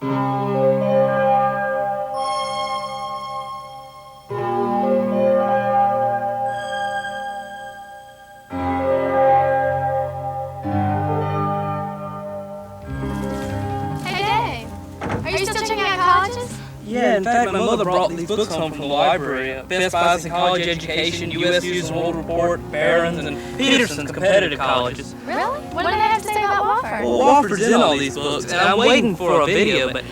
Yeah, in fact, my mother brought these books home from the library. Best Buys in College Education, U.S. News and World Report, Barron's, and Peterson's competitive colleges. Really? What do they have to say about Wofford? Well, Wofford's in all these books, and I'm waiting for a video, but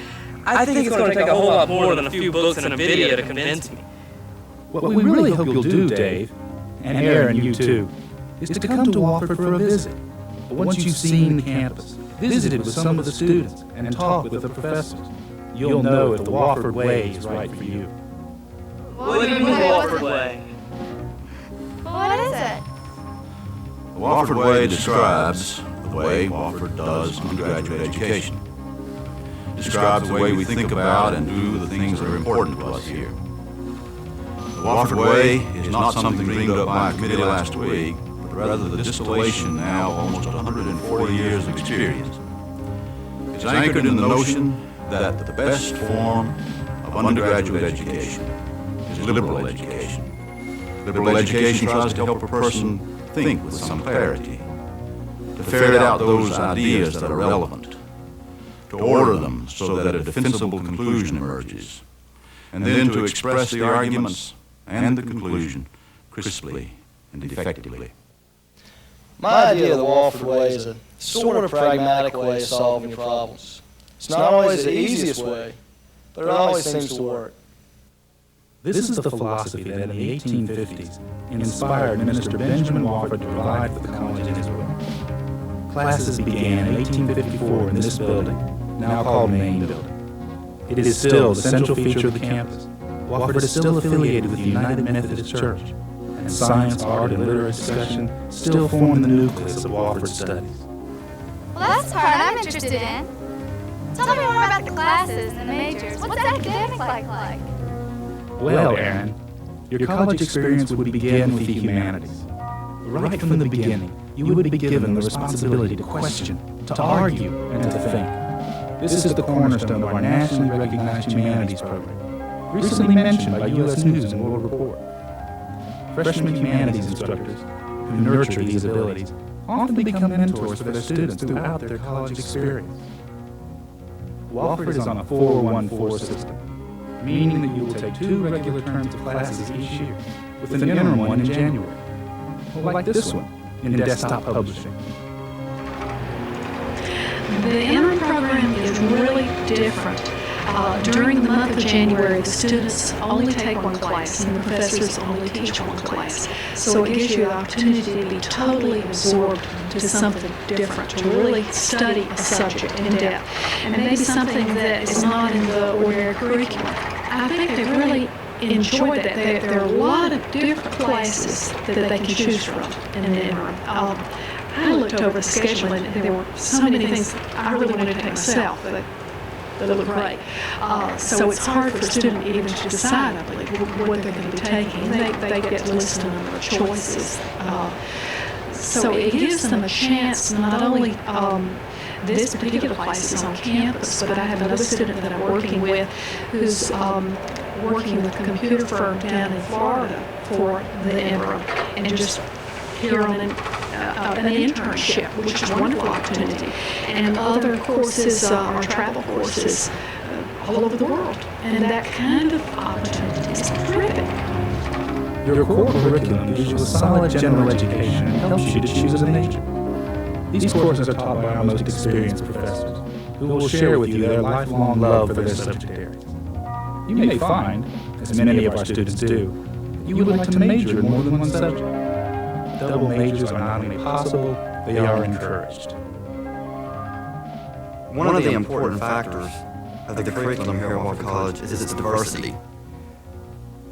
I think it's going to take a whole lot more than a few books and a video to convince me. What we really hope you'll do, Dave, and Aaron, you too, is to come to Wofford for a visit. But once you've seen the campus, visited with some of the students, and talked with the professors, you'll know if the Wofford way is right for you. What do you mean, the Wofford way? What is it? The Wofford way describes the way Wofford does undergraduate education. It describes the way we think about and do the things that are important to us here. The Wofford way is not something dreamed up by a committee last week, but rather the distillation now of almost 140 years of experience. It's anchored in the notion that the best form of undergraduate education is liberal education. Liberal education tries to help a person think with some clarity, to ferret out those ideas that are relevant, to order them so that a defensible conclusion emerges, and then to express the arguments and the conclusion crisply and effectively. My idea of the Wofford way is a sort of pragmatic way of solving your problems. It's not always the easiest way, but it always seems to work. This is the philosophy that in the 1850s inspired Minister Benjamin Wofford to provide for the college in Israel. Classes began in 1854 in this building, now called Main Building. It is still the central feature of the campus. Wofford is still affiliated with the United Methodist Church, and science, art, and literary discussion still form the nucleus of Wofford's studies. Well, that's the part I'm interested in. Tell me more about the classes and the majors. What's academic like? Well, Aaron, your college experience would begin with the humanities. Right from the beginning, you would be given the responsibility to question, to argue, and to think. This is the cornerstone of our nationally recognized humanities program, recently mentioned by U.S. News and World Report. Freshman humanities instructors who nurture these abilities often become mentors for their students throughout their college experience. Wofford is on a 4-1-4 system, meaning that you will take 2 regular terms of classes each year, with an interim one in January. Well, like this one, in desktop publishing. The interim program is really different. During the month of January, the students only take one class and the professors only teach one class. So it gives you the opportunity to be totally absorbed to something different, to really study a subject in depth. And maybe something that is not in the ordinary curriculum. I think they really enjoyed that. There are a lot of different classes that they can choose from in the interim. I looked over the schedule and there were so many things I really wanted to take myself. They look great. So it's hard for a student even to decide, I believe, what they're going to be taking. They get listed a number of choices. So it gives them a chance not only this particular place is on campus, but I have another student that I'm working with who's working with a computer firm down in Florida for the interim and just here on an internship, which is a wonderful opportunity. And other courses are travel courses all over the world. And that kind of opportunity is terrific. Your core curriculum gives you a solid general education and helps you to choose a major. These courses are taught by our most experienced professors, who will share with you their lifelong love for their subject areas. You may find, as many of our students do, that you would like to major in more than one subject. Double majors are not only possible, they are encouraged. One of the important factors of the curriculum here at Wofford College is its diversity.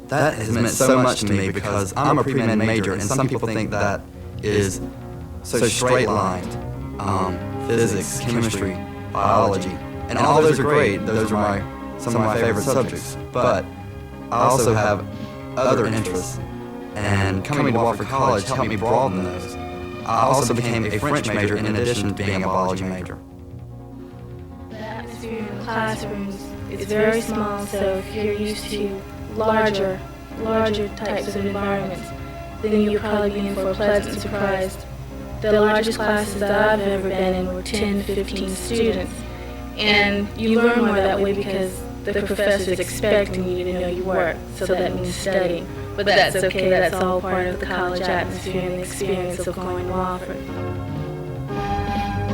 That has meant so much to me because I'm a pre-med major and some people think that is so straight-lined. Physics, chemistry, biology, and all those are great. Those are some of my favorite subjects. But I also have other interests, and coming to Wofford College helped me broaden those. I also became a French major in addition to being a biology major. atmosphere in the classrooms is very small, so if you're used to larger types of environments, then you'll probably be in for a pleasant surprise. The largest classes that I've ever been in were 10 to 15 students, and you learn more that way because the professor's expecting you to know your work, so that means studying. But that's okay, that's all part of the college atmosphere and the experience of going to Wofford.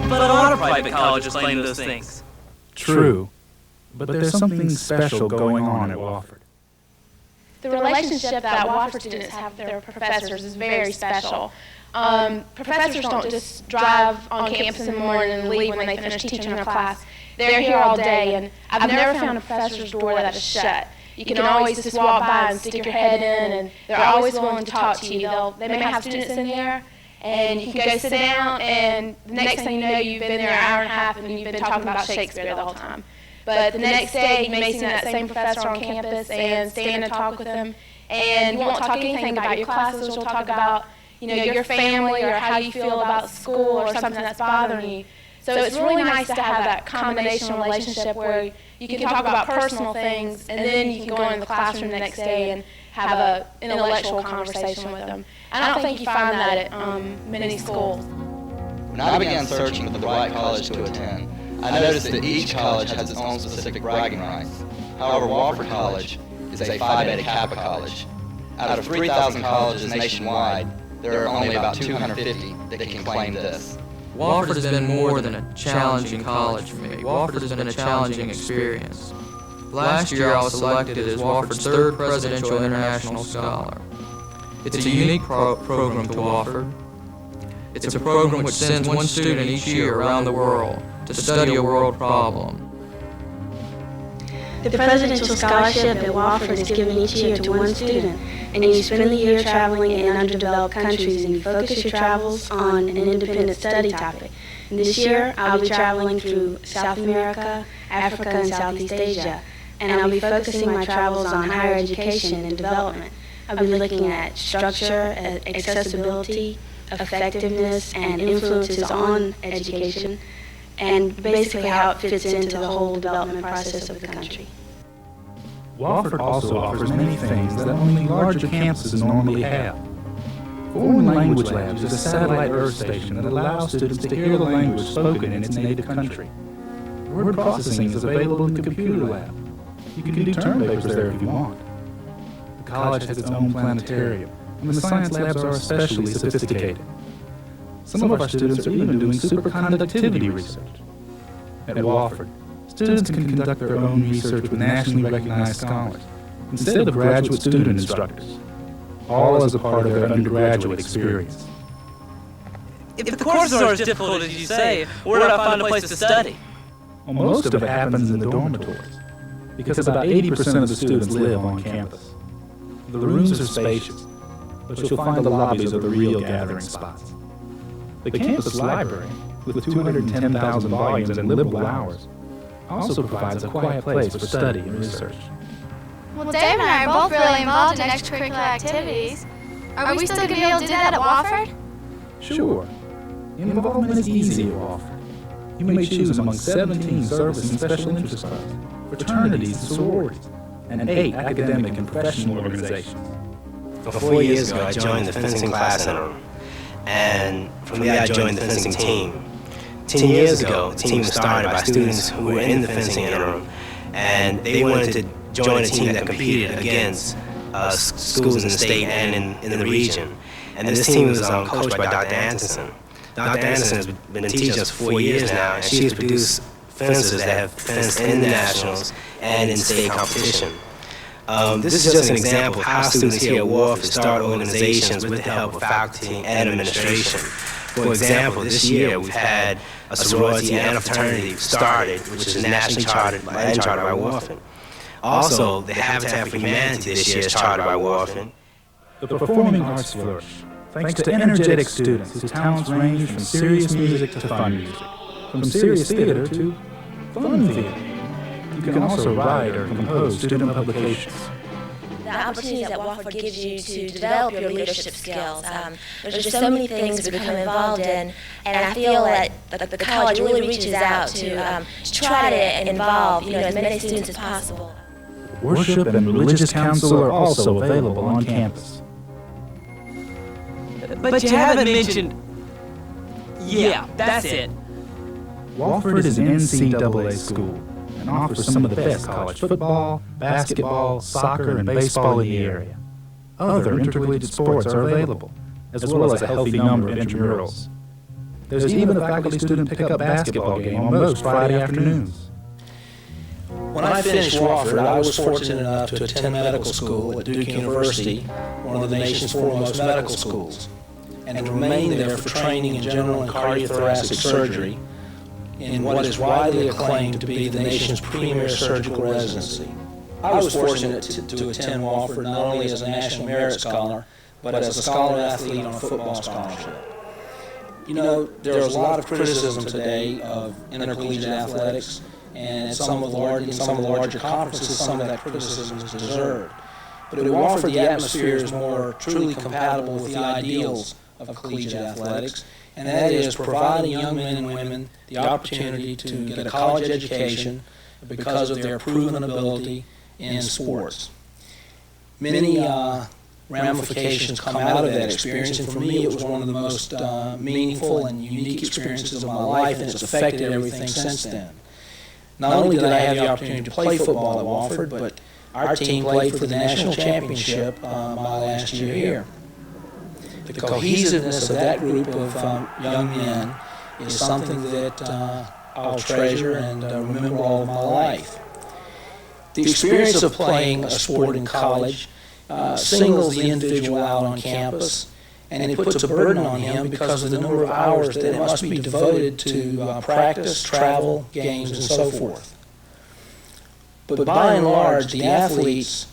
But a lot of private colleges claim those things. True, but there's something special going on at Wofford. The relationship that Wofford students have with their professors is very special. Professors don't just drive on campus in the morning and leave when they finish teaching their class. They're here all day, and I've never found a professor's door that is shut. You can always just walk by and stick your head in, and they're always willing to talk to you. They may have students in there, and you can go sit down, and the next thing you know, you've been there an hour and a half, and you've been talking about Shakespeare the whole time. But the next day, you may see that same professor on campus and stand and talk with them, and you won't talk anything about your classes. You'll talk about, your family or how you feel about school or something that's bothering you. So it's really nice to have that combination relationship where you can talk about personal things, and then you can go into the classroom the next day and have an intellectual conversation with them. I don't think you find that at many schools. When I began searching for the right college to attend, I noticed that each college has its own specific bragging rights. However, Wofford College is a Phi Beta Kappa college. Out of 3,000 colleges nationwide, there are only about 250 that can claim this. Wofford has been more than a challenging college for me. Wofford has been a challenging experience. Last year I was selected as Wofford's third Presidential International Scholar. It's a unique program to Wofford. It's a program which sends one student each year around the world to study a world problem. The Presidential Scholarship at Wofford is given each year to one student, and you spend the year traveling in underdeveloped countries, and you focus your travels on an independent study topic. And this year, I'll be traveling through South America, Africa, and Southeast Asia, and I'll be focusing my travels on higher education and development. I'll be looking at structure, accessibility, effectiveness, and influences on education, and basically how it fits into the whole development process of the country. Wofford also offers many things that only larger campuses normally have. Foreign Language Labs is a satellite Earth station that allows students to hear the language spoken in its native country. Word processing is available in the computer lab. You can do term papers there if you want. The college has its own planetarium, and the science labs are especially sophisticated. Some of our students are even doing superconductivity research. At Wofford, students can conduct their own research with nationally recognized scholars, instead of graduate student instructors, all as a part of their undergraduate experience. If the courses are as difficult as you say, where do I find a place to study? Well, most of it happens in the dormitories, because about 80% of the students live on campus. The rooms are spacious, but you'll find the lobbies are the real gathering spots. The campus library, with 210,000 volumes and liberal hours, also provides a quiet place for study and research. Well, Dave and I are both really involved in extracurricular activities. Are we still going to be able to do that at Wofford? Sure. Involvement is easy at Wofford. You may choose among 17 service and special interest clubs, fraternities and sororities, and 8 academic and professional organizations. 4 years ago, I joined the fencing class interim, and from there I joined the fencing team. 10 years ago, the team was started by students who were in the fencing interim, and they wanted to join a team that competed against schools in the state and in the region. And this team was coached by Dr. Anderson. Dr. Anderson has been teaching us for 4 years now, and she has produced fencers that have fenced in the nationals and in state competition. This is just an example of how students here at Wofford start organizations with the help of faculty and administration. For example, this year we've had a sorority and a fraternity started, which is nationally chartered by Wofford. Also, the Habitat for Humanity this year is chartered by Wofford. The performing arts flourish, thanks to energetic students whose talents range from serious music to fun music, from serious theater to fun theater. You can also write or compose student publications. the opportunities that Wofford gives you to develop your leadership skills. There's just so many things to become involved in, and I feel that the college really reaches out to try to involve as many students as possible. Worship and religious council are also available on campus. But you haven't mentioned... Yeah, that's it. Wofford is an NCAA school and offers some of the best college football, basketball, soccer, and baseball in the area. Other intercollegiate sports are available, as well as a healthy number of intramurals. There's even a faculty-student pickup basketball game on most Friday afternoons. When I finished Wofford, I was fortunate enough to attend medical school at Duke University, one of the nation's foremost medical schools, and to remain there for training in general and cardiothoracic surgery in what is widely acclaimed to be the nation's premier surgical residency. I was fortunate to attend Wofford not only as a National Merit Scholar, but as a scholar athlete on a football scholarship. There's a lot of criticism today of intercollegiate athletics, and in some of the larger conferences, some of that criticism is deserved. But at Wofford, the atmosphere is more truly compatible with the ideals of collegiate athletics, and that is providing young men and women the opportunity to get a college education because of their proven ability in sports. Many ramifications come out of that experience, and for me it was one of the most meaningful and unique experiences of my life, and it's affected everything since then. Not only did I have the opportunity to play football at Wofford, but our team played for the national championship my last year here. The cohesiveness of that group of young men is something that I'll treasure and remember all of my life. The experience of playing a sport in college singles the individual out on campus, and it puts a burden on him because of the number of hours that must be devoted to practice, travel, games, and so forth. But by and large, the athletes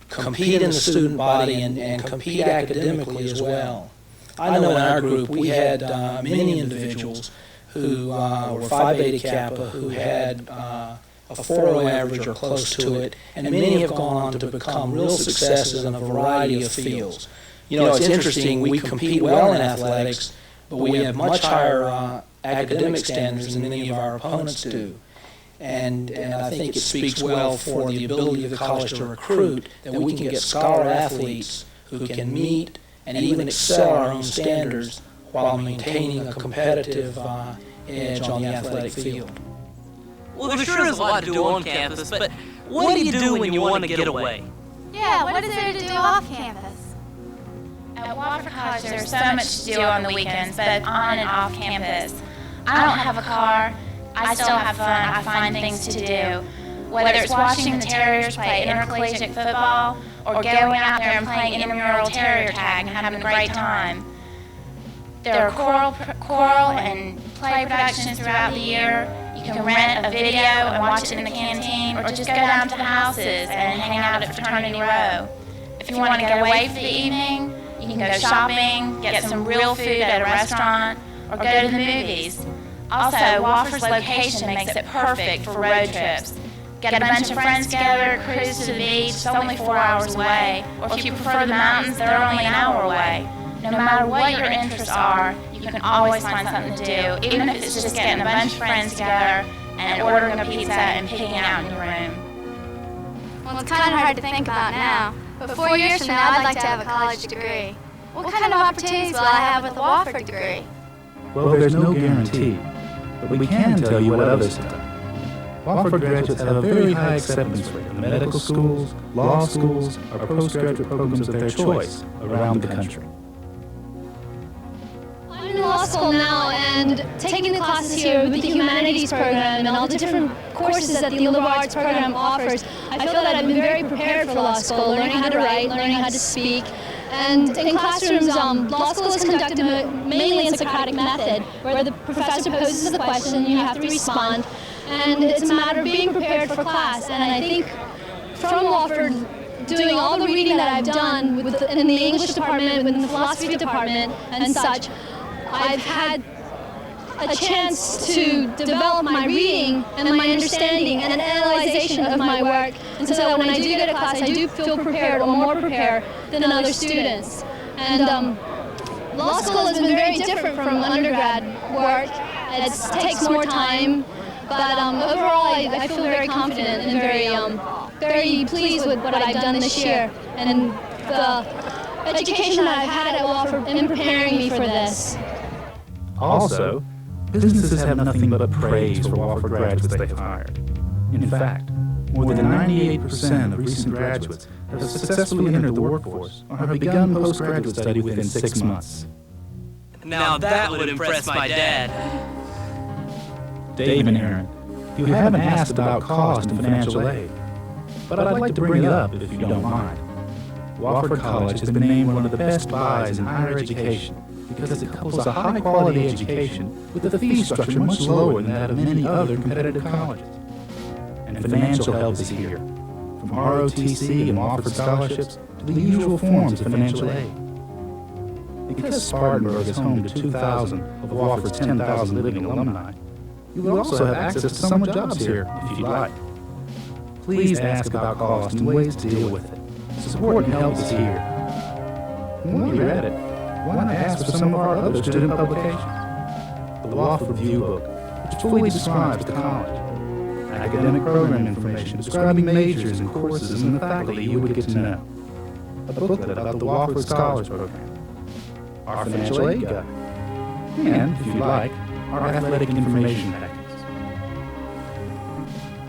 compete in the student body and compete academically as well. I know in our group we had many individuals who were Phi Beta Kappa, who had a 4.0 average or close to it, and many have gone on to become real successes in a variety of fields. It's interesting, we compete well in athletics, but we have much higher academic standards than many of our opponents do. And I think it speaks well for the ability of the college to recruit that we can get scholar athletes who can meet and even excel our own standards while maintaining a competitive edge on the athletic field. Well, there sure is a lot to do on campus, but what do you do when you want to get away? Yeah, what is there to do off campus? At Wofford College, there's so much to do on the weekends, both on and off campus. I don't have a car. I still have fun. I find things to do. Whether it's watching the Terriers play intercollegiate football or going out there and playing intramural Terrier tag and having a great time. There are choral and play productions throughout the year. You can rent a video and watch it in the canteen, or just go down to the houses and hang out at Fraternity Row. If you want to get away for the evening, you can go shopping, get some real food at a restaurant, or go to the movies. Also, Wofford's location makes it perfect for road trips. Get a bunch of friends together, cruise to the beach, it's only 4 hours away. Or if you prefer the mountains, they're only an hour away. No matter what your interests are, you can always find something to do, even if it's just getting a bunch of friends together and ordering a pizza and picking out in your room. Well, it's kind of hard to think about now, but 4 years from now, I'd like to have a college degree. What kind of opportunities will I have with a Wofford degree? Well, there's no guarantee, but we can tell you what others have done. Wofford graduates have a very high acceptance rate in medical schools, law schools, or postgraduate programs of their choice around the country. I'm in law school now and taking the classes here with the humanities program and all the different courses that the liberal arts program offers. I feel that I've been very prepared for law school, learning how to write, learning how to speak. And in classrooms, law school is conducted mainly in Socratic method, where the professor poses the question and you have to respond. And it's a matter of being prepared for class. And I think from Wofford, doing all the reading that I've done in the English department, within the philosophy department and such, I've had a chance to develop my reading and my understanding and an analyzation of my work, and so that when I do get a class, I do feel prepared or more prepared than other students. And law school has been very different from undergrad work. It takes more time, but overall I feel very confident and very pleased with what I've done this year and the education I've had at Wofford in preparing me for this. Also, businesses have nothing but praise for Wofford graduates they have hired. In fact, more than 98% of recent graduates have successfully entered the workforce or have begun postgraduate study within 6 months. Now that would impress my dad. Dave and Aaron, you haven't asked about cost and financial aid, but I'd like to bring it up if you don't mind. Wofford College has been named one of the best buys in higher education because it couples a high-quality education with a fee structure much lower than that of many other competitive colleges. And financial help is here, from ROTC and Wofford scholarships to the usual forms of financial aid. Because Spartanburg is home to 2,000 of Wofford's 10,000 living alumni, you will also have access to summer jobs here if you'd like. Please ask about cost and ways to deal with it. Support and help is here. And while you're at it, why not ask for some of our other student publications? The Wofford View Book, which fully describes the college. Academic program information describing majors and courses and the faculty you would get to know. A booklet about the Wofford Scholars Program. Our financial aid guide. And, if you like, our athletic information packets.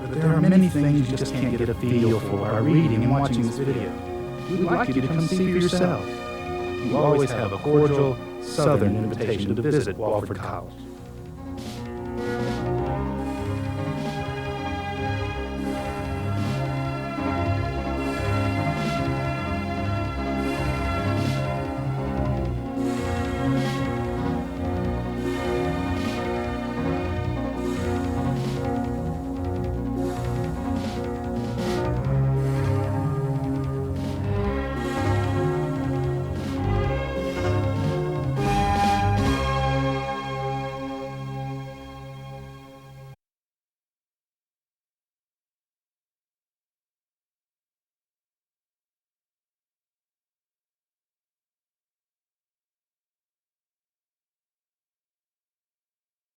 But there are many things you just can't get a feel for by reading and watching this video. We'd like you to come see for yourself. You always have a cordial, southern invitation to visit Wofford College.